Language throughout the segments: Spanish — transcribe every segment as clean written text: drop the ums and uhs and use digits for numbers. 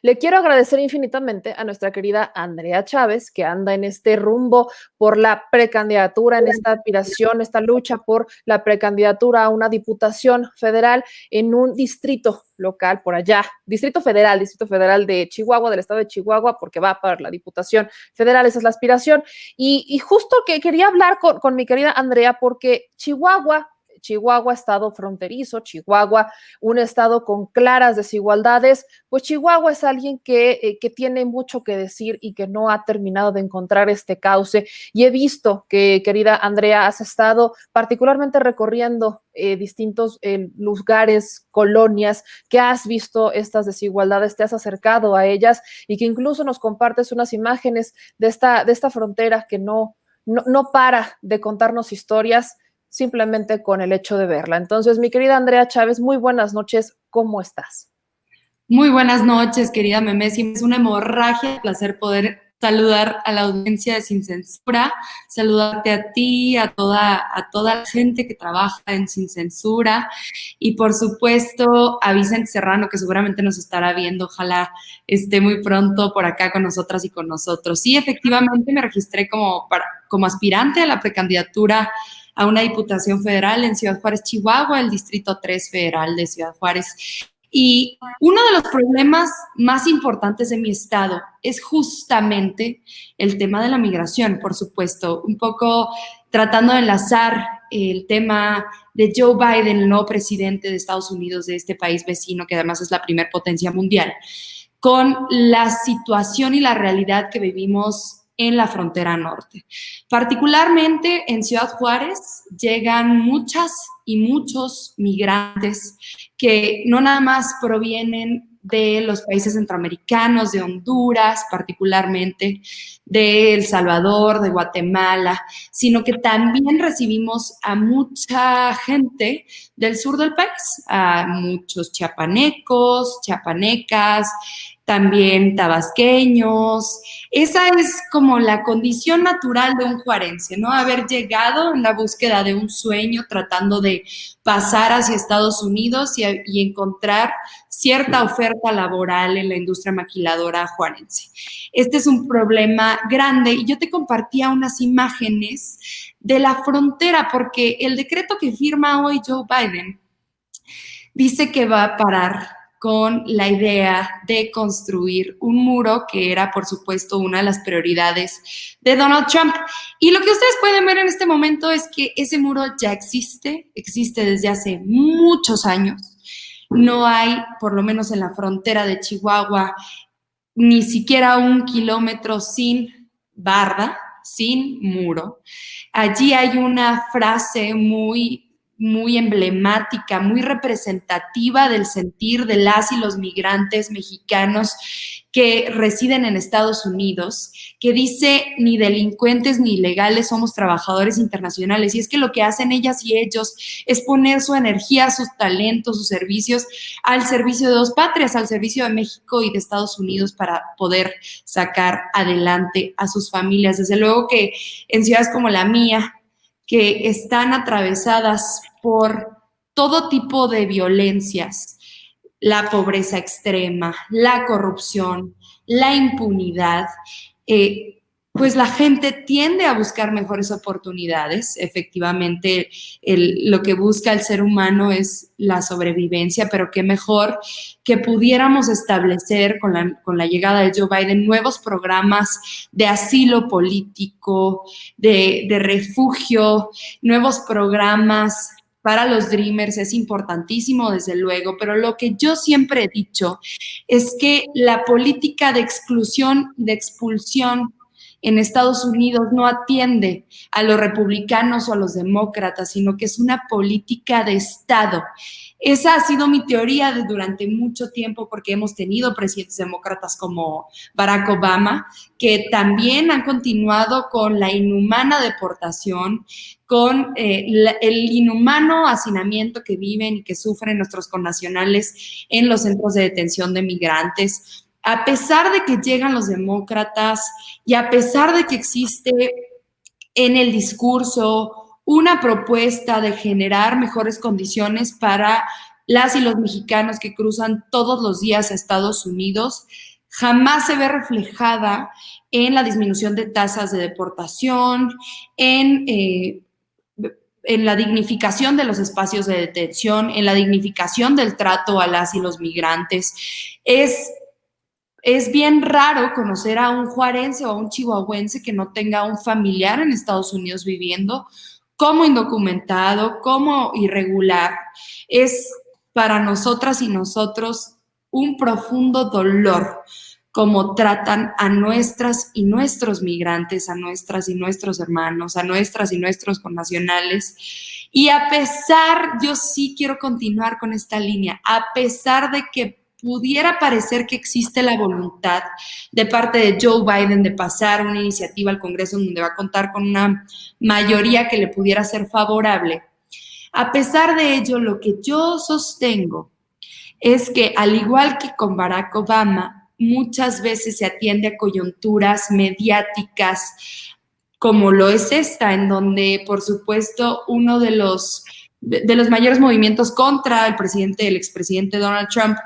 Le quiero agradecer infinitamente a nuestra querida Andrea Chávez, que anda en este rumbo por la precandidatura, en esta aspiración, esta lucha por la precandidatura a una diputación federal en un distrito local por allá, Distrito Federal de Chihuahua, del estado de Chihuahua, porque va para la Diputación Federal, esa es la aspiración. Y justo que quería hablar con mi querida Andrea, porque Chihuahua, estado fronterizo, Chihuahua, un estado con claras desigualdades, pues Chihuahua es alguien que tiene mucho que decir y que no ha terminado de encontrar este cauce. Y he visto que, querida Andrea, has estado particularmente recorriendo distintos lugares, colonias, que has visto estas desigualdades, te has acercado a ellas y que incluso nos compartes unas imágenes de esta frontera que no para de contarnos historias simplemente con el hecho de verla. Entonces, mi querida Andrea Chávez, muy buenas noches, ¿cómo estás? Muy buenas noches, querida Memesi. Es una hemorragia, un placer poder saludar a la audiencia de Sin Censura, saludarte a ti, a toda la gente que trabaja en Sin Censura y por supuesto a Vicente Serrano, que seguramente nos estará viendo, ojalá esté muy pronto por acá con nosotras y con nosotros. Sí, efectivamente me registré como aspirante a la precandidatura a una diputación federal en Ciudad Juárez, Chihuahua, el Distrito 3 Federal de Ciudad Juárez. Y uno de los problemas más importantes de mi estado es justamente el tema de la migración, por supuesto, un poco tratando de enlazar el tema de Joe Biden, el nuevo presidente de Estados Unidos, de este país vecino, que además es la primer potencia mundial, con la situación y la realidad que vivimos en la frontera norte. Particularmente en Ciudad Juárez llegan muchas y muchos migrantes que no nada más provienen de los países centroamericanos, de Honduras, particularmente de El Salvador, de Guatemala, sino que también recibimos a mucha gente del sur del país, a muchos chiapanecos, chiapanecas, también tabasqueños. Esa es como la condición natural de un juarense, ¿no? Haber llegado en la búsqueda de un sueño, tratando de pasar hacia Estados Unidos y encontrar cierta oferta laboral en la industria maquiladora juarense. Este es un problema grande y yo te compartía unas imágenes de la frontera porque el decreto que firma hoy Joe Biden dice que va a parar con la idea de construir un muro, que era, por supuesto, una de las prioridades de Donald Trump. Y lo que ustedes pueden ver en este momento es que ese muro ya existe desde hace muchos años. No hay, por lo menos en la frontera de Chihuahua, ni siquiera 1 kilómetro sin barda, sin muro. Allí hay una frase muy emblemática, muy representativa del sentir de las y los migrantes mexicanos que residen en Estados Unidos, que dice: ni delincuentes ni ilegales somos trabajadores internacionales. Y es que lo que hacen ellas y ellos es poner su energía, sus talentos, sus servicios al servicio de dos patrias, al servicio de México y de Estados Unidos, para poder sacar adelante a sus familias. Desde luego que en ciudades como la mía, que están atravesadas por todo tipo de violencias, la pobreza extrema, la corrupción, la impunidad, pues la gente tiende a buscar mejores oportunidades. Efectivamente, lo que busca el ser humano es la sobrevivencia, pero qué mejor que pudiéramos establecer con la llegada de Joe Biden nuevos programas de asilo político, de refugio, nuevos programas para los Dreamers. Es importantísimo, desde luego, pero lo que yo siempre he dicho es que la política de exclusión, de expulsión en Estados Unidos no atiende a los republicanos o a los demócratas, sino que es una política de Estado. Esa ha sido mi teoría durante mucho tiempo, porque hemos tenido presidentes demócratas como Barack Obama, que también han continuado con la inhumana deportación, con el inhumano hacinamiento que viven y que sufren nuestros connacionales en los centros de detención de migrantes. A pesar de que llegan los demócratas y a pesar de que existe en el discurso una propuesta de generar mejores condiciones para las y los mexicanos que cruzan todos los días a Estados Unidos jamás se ve reflejada en la disminución de tasas de deportación, en la dignificación de los espacios de detención, en la dignificación del trato a las y los migrantes. Es bien raro conocer a un juarense o a un chihuahuense que no tenga un familiar en Estados Unidos viviendo como indocumentado, como irregular. Es para nosotras y nosotros un profundo dolor cómo tratan a nuestras y nuestros migrantes, a nuestras y nuestros hermanos, a nuestras y nuestros connacionales. Y a pesar, yo sí quiero continuar con esta línea, a pesar de que pudiera parecer que existe la voluntad de parte de Joe Biden de pasar una iniciativa al Congreso donde va a contar con una mayoría que le pudiera ser favorable. A pesar de ello, lo que yo sostengo es que, al igual que con Barack Obama, muchas veces se atiende a coyunturas mediáticas como lo es esta, en donde, por supuesto, uno de los mayores movimientos contra el expresidente Donald Trump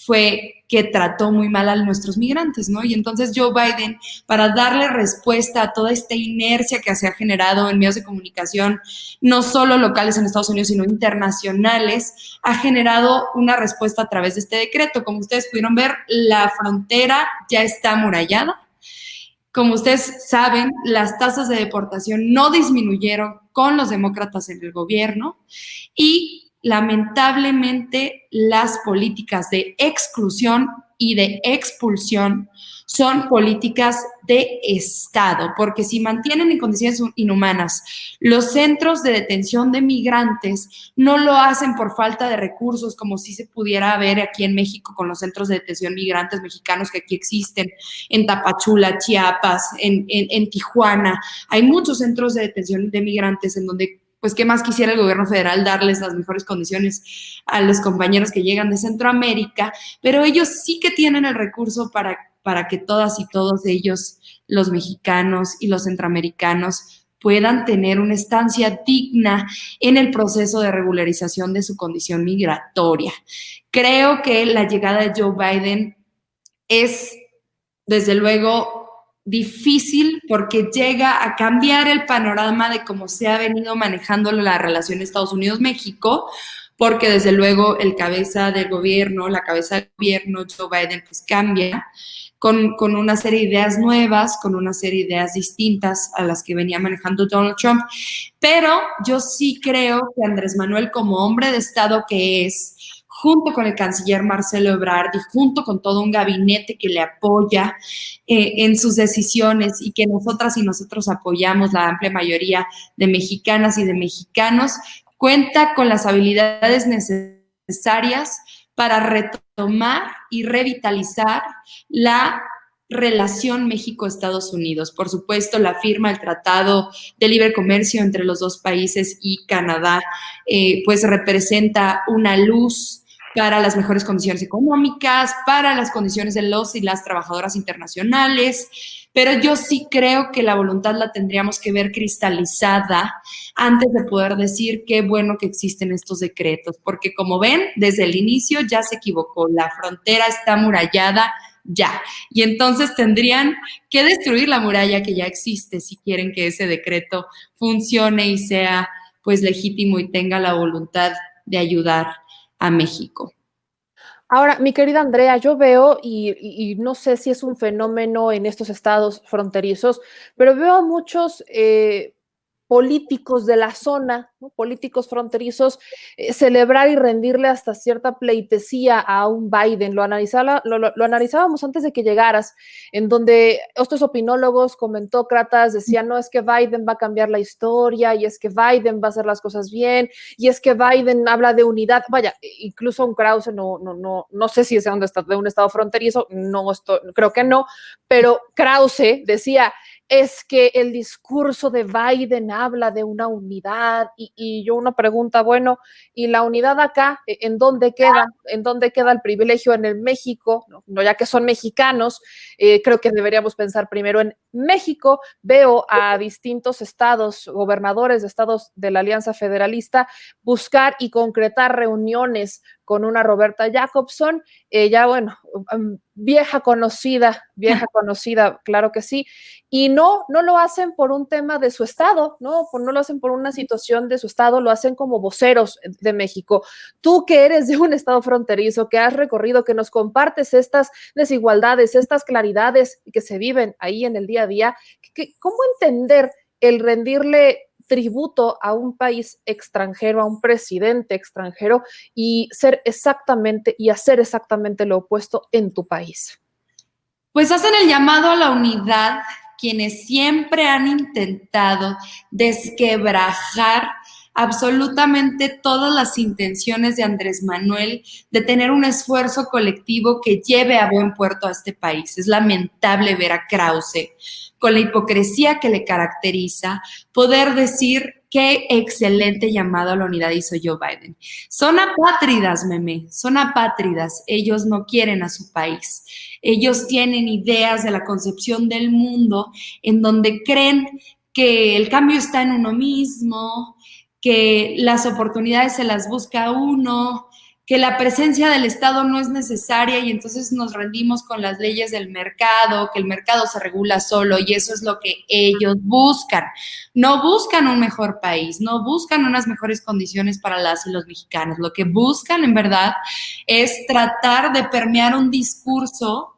fue que trató muy mal a nuestros migrantes, ¿no? Y entonces Joe Biden, para darle respuesta a toda esta inercia que se ha generado en medios de comunicación, no solo locales en Estados Unidos, sino internacionales, ha generado una respuesta a través de este decreto. Como ustedes pudieron ver, la frontera ya está amurallada. Como ustedes saben, las tasas de deportación no disminuyeron con los demócratas en el gobierno y lamentablemente las políticas de exclusión y de expulsión son políticas de Estado, porque si mantienen en condiciones inhumanas los centros de detención de migrantes, no lo hacen por falta de recursos, como si se pudiera ver aquí en México con los centros de detención migrantes mexicanos que aquí existen, en Tapachula, Chiapas, en Tijuana. Hay muchos centros de detención de migrantes en donde, pues, ¿qué más quisiera el gobierno federal? Darles las mejores condiciones a los compañeros que llegan de Centroamérica, pero ellos sí que tienen el recurso para que todas y todos ellos, los mexicanos y los centroamericanos, puedan tener una estancia digna en el proceso de regularización de su condición migratoria. Creo que la llegada de Joe Biden es, desde luego, difícil porque llega a cambiar el panorama de cómo se ha venido manejando la relación Estados Unidos-México, porque desde luego la cabeza del gobierno, Joe Biden, pues cambia con una serie de ideas nuevas, con una serie de ideas distintas a las que venía manejando Donald Trump. Pero yo sí creo que Andrés Manuel, como hombre de Estado que es, junto con el canciller Marcelo Ebrard y junto con todo un gabinete que le apoya en sus decisiones y que nosotras y nosotros apoyamos, la amplia mayoría de mexicanas y de mexicanos, cuenta con las habilidades necesarias para retomar y revitalizar la relación México-Estados Unidos. Por supuesto, la firma del Tratado de Libre Comercio entre los dos países y Canadá, pues representa una luz para las mejores condiciones económicas, para las condiciones de los y las trabajadoras internacionales, pero yo sí creo que la voluntad la tendríamos que ver cristalizada antes de poder decir qué bueno que existen estos decretos, porque como ven, desde el inicio ya se equivocó, la frontera está amurallada ya, y entonces tendrían que destruir la muralla que ya existe si quieren que ese decreto funcione y sea pues legítimo y tenga la voluntad de ayudar a México. Ahora, mi querida Andrea, yo veo, y no sé si es un fenómeno en estos estados fronterizos, pero veo a muchos políticos de la zona, ¿no? Políticos fronterizos, celebrar y rendirle hasta cierta pleitesía a un Biden. Lo analizábamos antes de que llegaras, en donde estos opinólogos, comentócratas decían, no, es que Biden va a cambiar la historia, y es que Biden va a hacer las cosas bien, y es que Biden habla de unidad. Vaya, incluso un Krause, no sé si es de un estado fronterizo, creo que no, pero Krause decía, es que el discurso de Biden habla de una unidad y yo una pregunta, bueno, ¿y la unidad acá? ¿En dónde queda? ¿En dónde queda el privilegio en el México? No, ya que son mexicanos, creo que deberíamos pensar primero en México. Veo a distintos estados, gobernadores de estados de la Alianza Federalista, buscar y concretar reuniones con una Roberta Jacobson, ella, bueno, vieja conocida, claro que sí, y no lo hacen por un tema de su estado, no lo hacen por una situación de su estado, lo hacen como voceros de México. Tú que eres de un estado fronterizo, que has recorrido, que nos compartes estas desigualdades, estas claridades que se viven ahí en el día a día, ¿cómo entender el rendirle tributo a un país extranjero, a un presidente extranjero y hacer exactamente lo opuesto en tu país? Pues hacen el llamado a la unidad quienes siempre han intentado desquebrajar absolutamente todas las intenciones de Andrés Manuel de tener un esfuerzo colectivo que lleve a buen puerto a este país. Es lamentable ver a Krause, con la hipocresía que le caracteriza, poder decir qué excelente llamado a la unidad hizo Joe Biden. Son apátridas, meme, son apátridas. Ellos no quieren a su país. Ellos tienen ideas de la concepción del mundo en donde creen que el cambio está en uno mismo, que las oportunidades se las busca uno, que la presencia del Estado no es necesaria y entonces nos rendimos con las leyes del mercado, que el mercado se regula solo y eso es lo que ellos buscan. No buscan un mejor país, no buscan unas mejores condiciones para las y los mexicanos. Lo que buscan en verdad es tratar de permear un discurso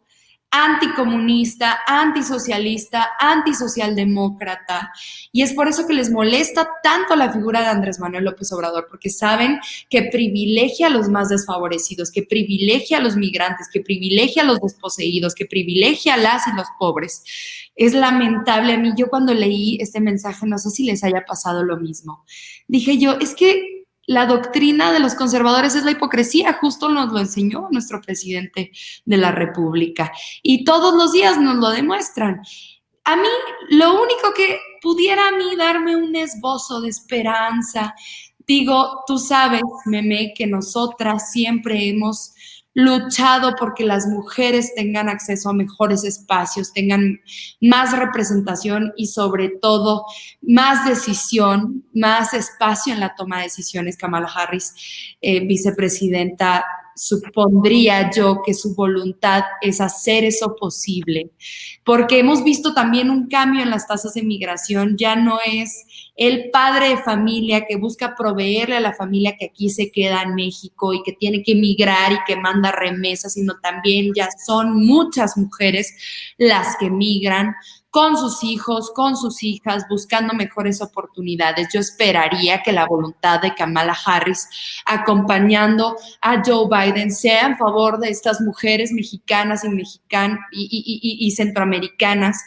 anticomunista, antisocialista, antisocialdemócrata. Y es por eso que les molesta tanto la figura de Andrés Manuel López Obrador, porque saben que privilegia a los más desfavorecidos, que privilegia a los migrantes, que privilegia a los desposeídos, que privilegia a las y los pobres. Es lamentable. A mí, yo cuando leí este mensaje, no sé si les haya pasado lo mismo. Dije yo, es que la doctrina de los conservadores es la hipocresía, justo nos lo enseñó nuestro presidente de la República y todos los días nos lo demuestran. A mí, lo único que pudiera a mí darme un esbozo de esperanza, digo, tú sabes, meme, que nosotras siempre hemos luchado porque las mujeres tengan acceso a mejores espacios, tengan más representación y sobre todo más decisión, más espacio en la toma de decisiones. Kamala Harris, vicepresidenta, supondría yo que su voluntad es hacer eso posible, porque hemos visto también un cambio en las tasas de migración. Ya no es el padre de familia que busca proveerle a la familia que aquí se queda en México y que tiene que emigrar y que manda remesas, sino también ya son muchas mujeres las que migran con sus hijos, con sus hijas, buscando mejores oportunidades. Yo esperaría que la voluntad de Kamala Harris, acompañando a Joe Biden, sea en favor de estas mujeres mexicanas y centroamericanas,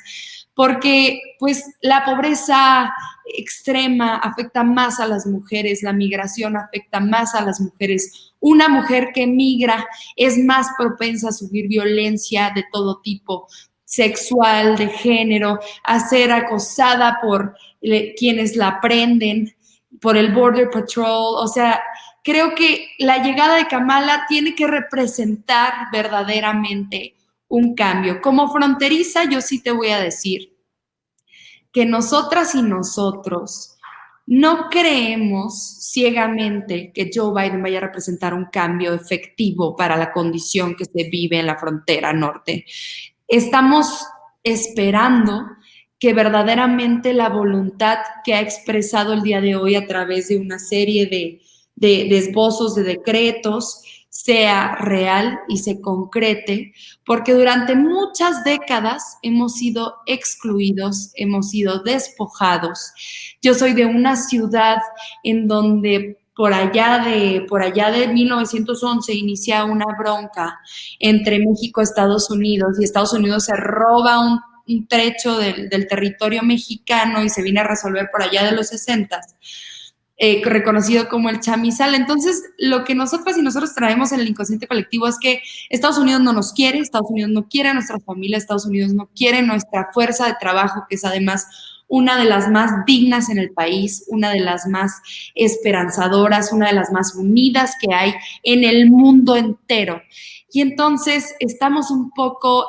porque pues la pobreza extrema afecta más a las mujeres, la migración afecta más a las mujeres. Una mujer que migra es más propensa a sufrir violencia de todo tipo, sexual, de género, a ser acosada por quienes la prenden, por el Border Patrol. O sea, creo que la llegada de Kamala tiene que representar verdaderamente un cambio. Como fronteriza, yo sí te voy a decir que nosotras y nosotros no creemos ciegamente que Joe Biden vaya a representar un cambio efectivo para la condición que se vive en la frontera norte. Estamos esperando que verdaderamente la voluntad que ha expresado el día de hoy a través de una serie de esbozos, de decretos, sea real y se concrete, porque durante muchas décadas hemos sido excluidos, hemos sido despojados. Yo soy de una ciudad en donde por allá de 1911 inicia una bronca entre México y Estados Unidos se roba un trecho del territorio mexicano y se viene a resolver por allá de los 60, reconocido como el chamizal. Entonces, lo que nosotras y nosotros traemos en el inconsciente colectivo es que Estados Unidos no nos quiere, Estados Unidos no quiere a nuestras familias, Estados Unidos no quiere nuestra fuerza de trabajo, que es además una de las más dignas en el país, una de las más esperanzadoras, una de las más unidas que hay en el mundo entero. Y entonces estamos un poco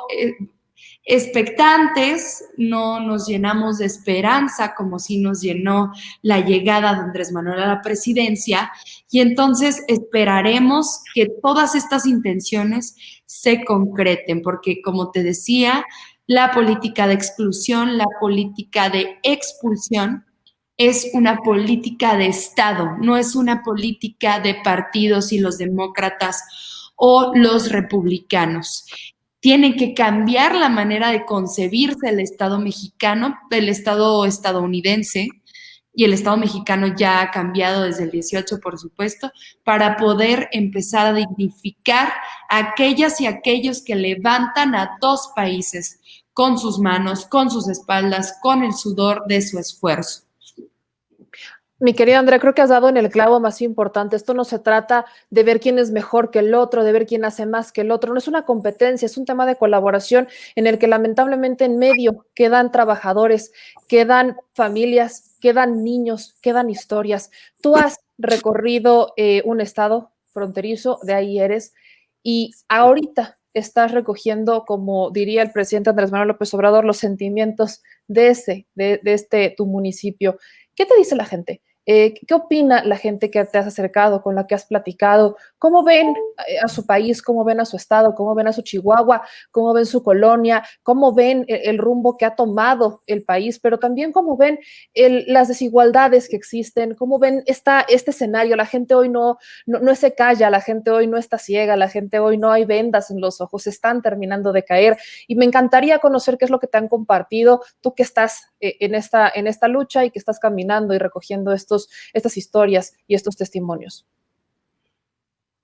expectantes, no nos llenamos de esperanza como si nos llenó la llegada de Andrés Manuel a la presidencia, y entonces esperaremos que todas estas intenciones se concreten, porque como te decía, la política de exclusión, la política de expulsión es una política de Estado, no es una política de partidos y los demócratas o los republicanos. Tienen que cambiar la manera de concebirse el Estado mexicano, el Estado estadounidense, y el Estado mexicano ya ha cambiado desde el 18, por supuesto, para poder empezar a dignificar a aquellas y aquellos que levantan a dos países con sus manos, con sus espaldas, con el sudor de su esfuerzo. Mi querida Andrea, creo que has dado en el clavo más importante. Esto no se trata de ver quién es mejor que el otro, de ver quién hace más que el otro. No es una competencia, es un tema de colaboración en el que lamentablemente en medio quedan trabajadores, quedan familias, quedan niños, quedan historias. Tú has recorrido un estado fronterizo, de ahí eres, y ahorita estás recogiendo, como diría el presidente Andrés Manuel López Obrador, los sentimientos de este tu municipio. ¿Qué te dice la gente? ¿Qué opina la gente que te has acercado, con la que has platicado? ¿Cómo ven a su país? ¿Cómo ven a su estado? ¿Cómo ven a su Chihuahua? ¿Cómo ven su colonia? ¿Cómo ven el rumbo que ha tomado el país? Pero también cómo ven las desigualdades que existen, cómo ven este escenario. La gente hoy no se calla, la gente hoy no está ciega, la gente hoy no hay vendas en los ojos, están terminando de caer. Y me encantaría conocer qué es lo que te han compartido, tú que estás en esta lucha y que estás caminando y recogiendo estas historias y estos testimonios.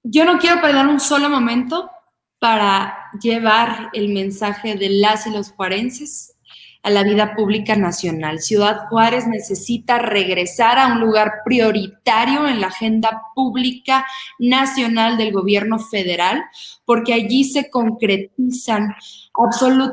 Yo no quiero perder un solo momento para llevar el mensaje de las y los juarenses a la vida pública nacional. Ciudad Juárez necesita regresar a un lugar prioritario en la agenda pública nacional del gobierno federal, porque allí se concretizan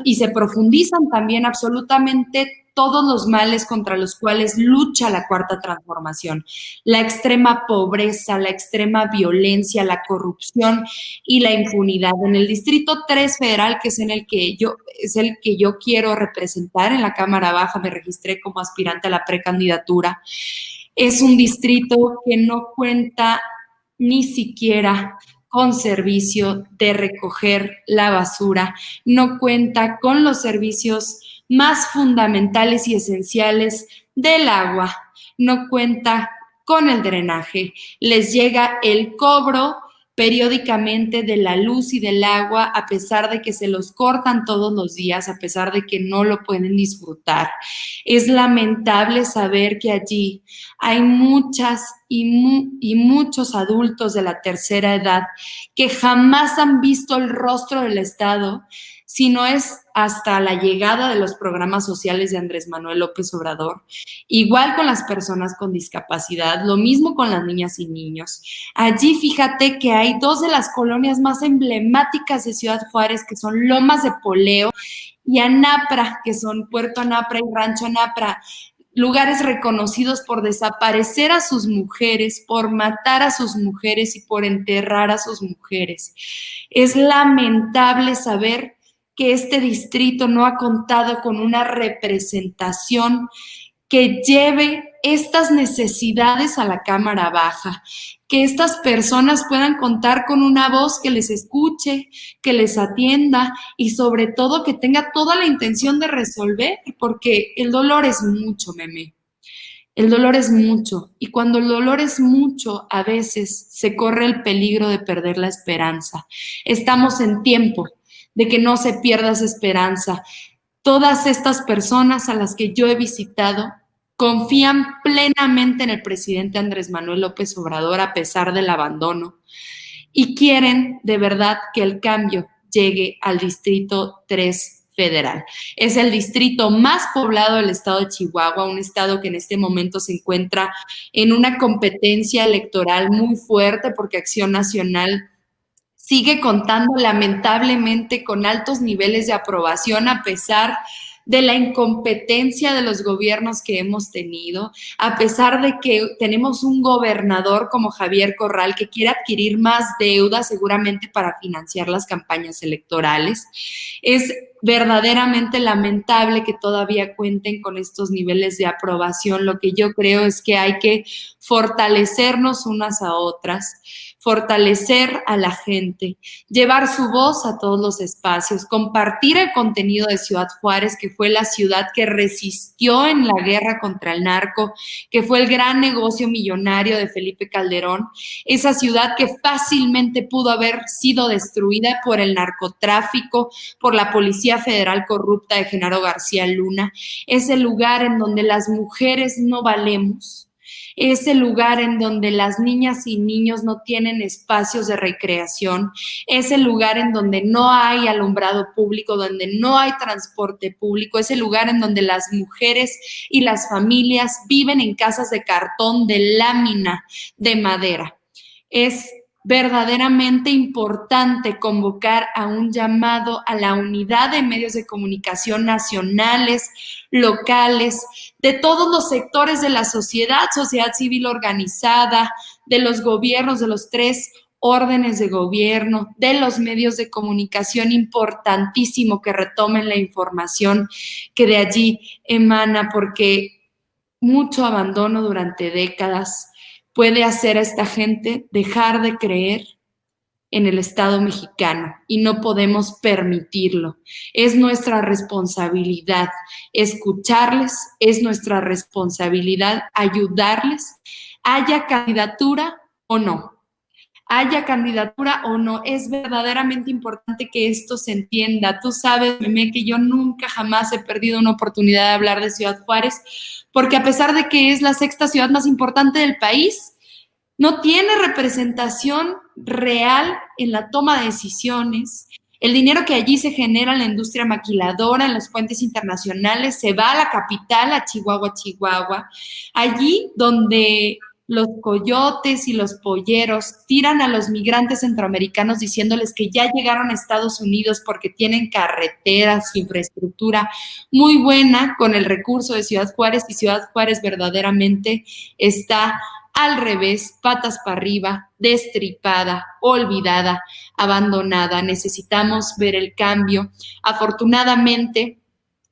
y se profundizan también absolutamente todos los males contra los cuales lucha la Cuarta Transformación: la extrema pobreza, la extrema violencia, la corrupción y la impunidad. En el Distrito 3 Federal, que es el que yo quiero representar en la Cámara Baja, me registré como aspirante a la precandidatura. Es un distrito que no cuenta ni siquiera con servicio de recoger la basura, no cuenta con los servicios más fundamentales y esenciales del agua, no cuenta con el drenaje, les llega el cobro periódicamente de la luz y del agua, a pesar de que se los cortan todos los días, a pesar de que no lo pueden disfrutar. Es lamentable saber que allí hay muchas y muchos adultos de la tercera edad que jamás han visto el rostro del Estado, si no es hasta la llegada de los programas sociales de Andrés Manuel López Obrador. Igual con las personas con discapacidad, lo mismo con las niñas y niños. Allí fíjate que hay dos de las colonias más emblemáticas de Ciudad Juárez, que son Lomas de Poleo y Anapra, que son Puerto Anapra y Rancho Anapra, lugares reconocidos por desaparecer a sus mujeres, por matar a sus mujeres y por enterrar a sus mujeres. Es lamentable saber que este distrito no ha contado con una representación que lleve estas necesidades a la Cámara Baja, que estas personas puedan contar con una voz que les escuche, que les atienda y sobre todo que tenga toda la intención de resolver, porque el dolor es mucho, meme. El dolor es mucho, y cuando el dolor es mucho, a veces se corre el peligro de perder la esperanza. Estamos en tiempo de que no se pierda esa esperanza. Todas estas personas a las que yo he visitado confían plenamente en el presidente Andrés Manuel López Obrador a pesar del abandono y quieren de verdad que el cambio llegue al Distrito 3 Federal. Es el distrito más poblado del estado de Chihuahua, un estado que en este momento se encuentra en una competencia electoral muy fuerte porque Acción Nacional sigue contando lamentablemente con altos niveles de aprobación a pesar de la incompetencia de los gobiernos que hemos tenido, a pesar de que tenemos un gobernador como Javier Corral que quiere adquirir más deuda seguramente para financiar las campañas electorales. Es verdaderamente lamentable que todavía cuenten con estos niveles de aprobación. Lo que yo creo es que hay que fortalecernos unas a otras, fortalecer a la gente, llevar su voz a todos los espacios, compartir el contenido de Ciudad Juárez, que fue la ciudad que resistió en la guerra contra el narco, que fue el gran negocio millonario de Felipe Calderón, esa ciudad que fácilmente pudo haber sido destruida por el narcotráfico, por la Policía Federal corrupta de Genaro García Luna, es el lugar en donde las mujeres no valemos, es el lugar en donde las niñas y niños no tienen espacios de recreación, es el lugar en donde no hay alumbrado público, donde no hay transporte público, es el lugar en donde las mujeres y las familias viven en casas de cartón, de lámina, de madera. Es verdaderamente importante convocar a un llamado a la unidad de medios de comunicación nacionales, locales, de todos los sectores de la sociedad civil organizada, de los gobiernos, de los 3 órdenes de gobierno, de los medios de comunicación, importantísimo que retomen la información que de allí emana, porque mucho abandono durante décadas puede hacer a esta gente dejar de creer en el Estado mexicano y no podemos permitirlo. Es nuestra responsabilidad escucharles, es nuestra responsabilidad ayudarles, haya candidatura o no. Haya candidatura o no, es verdaderamente importante que esto se entienda. Tú sabes, Meme, que yo nunca jamás he perdido una oportunidad de hablar de Ciudad Juárez, porque a pesar de que es la 6ª ciudad más importante del país, no tiene representación real en la toma de decisiones. El dinero que allí se genera en la industria maquiladora, en los puentes internacionales, se va a la capital, a Chihuahua, Chihuahua. Allí donde los coyotes y los polleros tiran a los migrantes centroamericanos diciéndoles que ya llegaron a Estados Unidos porque tienen carreteras, infraestructura muy buena con el recurso de Ciudad Juárez, y Ciudad Juárez verdaderamente está al revés, patas para arriba, destripada, olvidada, abandonada. Necesitamos ver el cambio. Afortunadamente,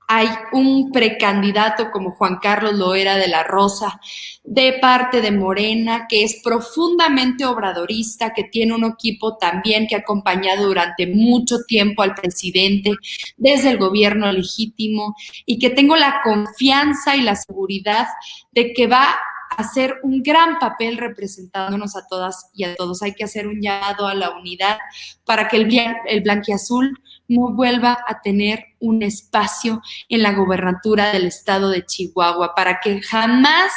hay un precandidato como Juan Carlos Loera de la Rosa, de parte de Morena, que es profundamente obradorista, que tiene un equipo también que ha acompañado durante mucho tiempo al presidente desde el gobierno legítimo, y que tengo la confianza y la seguridad de que va a hacer un gran papel representándonos a todas y a todos. Hay que hacer un llamado a la unidad para que el blanquiazul no vuelva a tener un espacio en la gobernatura del estado de Chihuahua, para que jamás,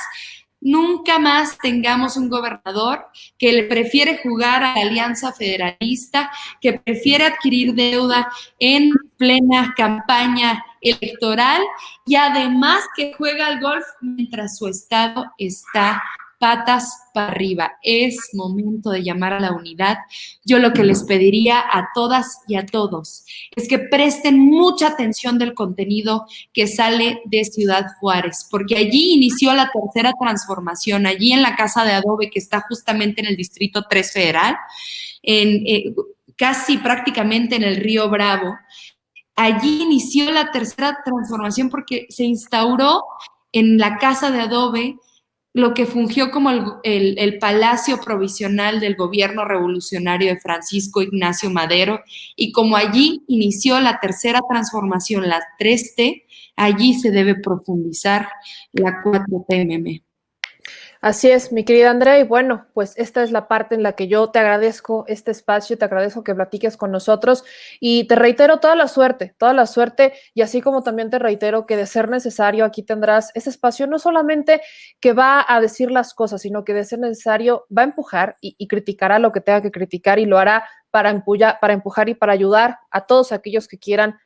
nunca más tengamos un gobernador que le prefiere jugar a la alianza federalista, que prefiere adquirir deuda en plena campaña electoral y además que juega al golf mientras su estado está patas para arriba. Es momento de llamar a la unidad. Yo lo que les pediría a todas y a todos es que presten mucha atención del contenido que sale de Ciudad Juárez, porque allí inició la 3ª transformación, allí en la Casa de Adobe, que está justamente en el Distrito 3 Federal, casi prácticamente en el Río Bravo. Allí inició la 3ª transformación porque se instauró en la Casa de Adobe lo que fungió como el palacio provisional del gobierno revolucionario de Francisco Ignacio Madero, y como allí inició la 3ª transformación, la 3T, allí se debe profundizar la 4T. Así es, mi querida Andrea, y bueno, pues esta es la parte en la que yo te agradezco este espacio, te agradezco que platiques con nosotros y te reitero toda la suerte, y así como también te reitero que de ser necesario aquí tendrás ese espacio no solamente que va a decir las cosas, sino que de ser necesario va a empujar y criticará lo que tenga que criticar, y lo hará para empujar y para ayudar a todos aquellos que quieran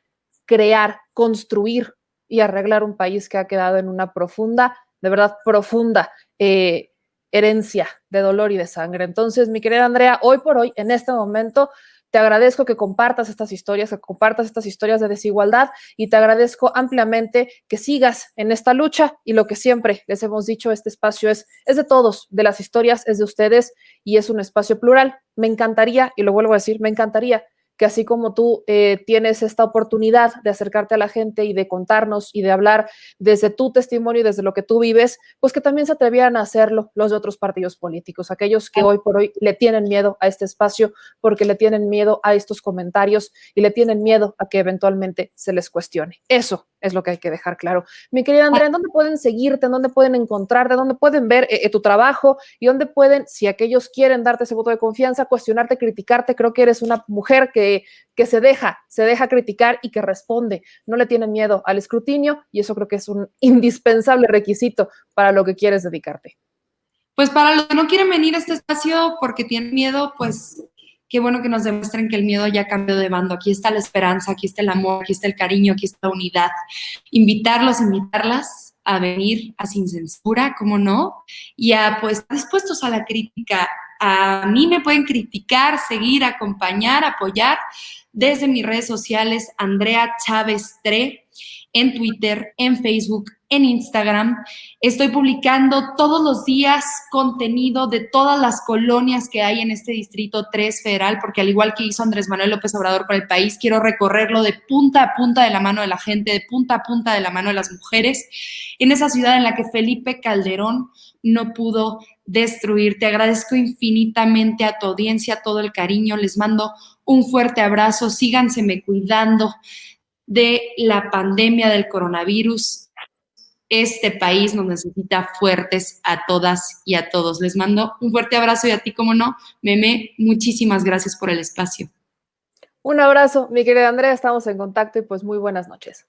crear, construir y arreglar un país que ha quedado en una profunda, de verdad profunda, herencia de dolor y de sangre. Entonces, mi querida Andrea, hoy por hoy, en este momento, Te agradezco que compartas estas historias de desigualdad y te agradezco ampliamente que sigas en esta lucha y lo que siempre les hemos dicho, este espacio es de todos, de las historias, es de ustedes y es un espacio plural. Me encantaría, y lo vuelvo a decir, me encantaría que así como tú tienes esta oportunidad de acercarte a la gente y de contarnos y de hablar desde tu testimonio y desde lo que tú vives, pues que también se atrevieran a hacerlo los de otros partidos políticos, aquellos que hoy por hoy le tienen miedo a este espacio porque le tienen miedo a estos comentarios y le tienen miedo a que eventualmente se les cuestione. Eso es lo que hay que dejar claro. Mi querida Andrea, ¿en dónde pueden seguirte? ¿En dónde pueden encontrarte? ¿Dónde pueden ver tu trabajo? ¿Y dónde pueden, si aquellos quieren darte ese voto de confianza, cuestionarte, criticarte? Creo que eres una mujer que se deja criticar y que responde. No le tienen miedo al escrutinio y eso creo que es un indispensable requisito para lo que quieres dedicarte. Pues para los que no quieren venir a este espacio porque tienen miedo, pues qué bueno que nos demuestren que el miedo ya cambió de bando. Aquí está la esperanza, aquí está el amor, aquí está el cariño, aquí está la unidad. Invitarlas a venir a Sin Censura, ¿cómo no? Y a pues estar dispuestos a la crítica. A mí me pueden criticar, seguir, acompañar, apoyar desde mis redes sociales, Andrea Chávez Tre, en Twitter, en Facebook, en Instagram. Estoy publicando todos los días contenido de todas las colonias que hay en este Distrito 3 federal, porque al igual que hizo Andrés Manuel López Obrador con el país, quiero recorrerlo de punta a punta de la mano de la gente, de punta a punta de la mano de las mujeres, en esa ciudad en la que Felipe Calderón no pudo destruir. Te agradezco infinitamente a tu audiencia, todo el cariño, les mando un fuerte abrazo, síganseme cuidando de la pandemia del coronavirus. Este país nos necesita fuertes a todas y a todos. Les mando un fuerte abrazo y a ti, como no, Meme, muchísimas gracias por el espacio. Un abrazo, mi querida Andrea, estamos en contacto y pues muy buenas noches.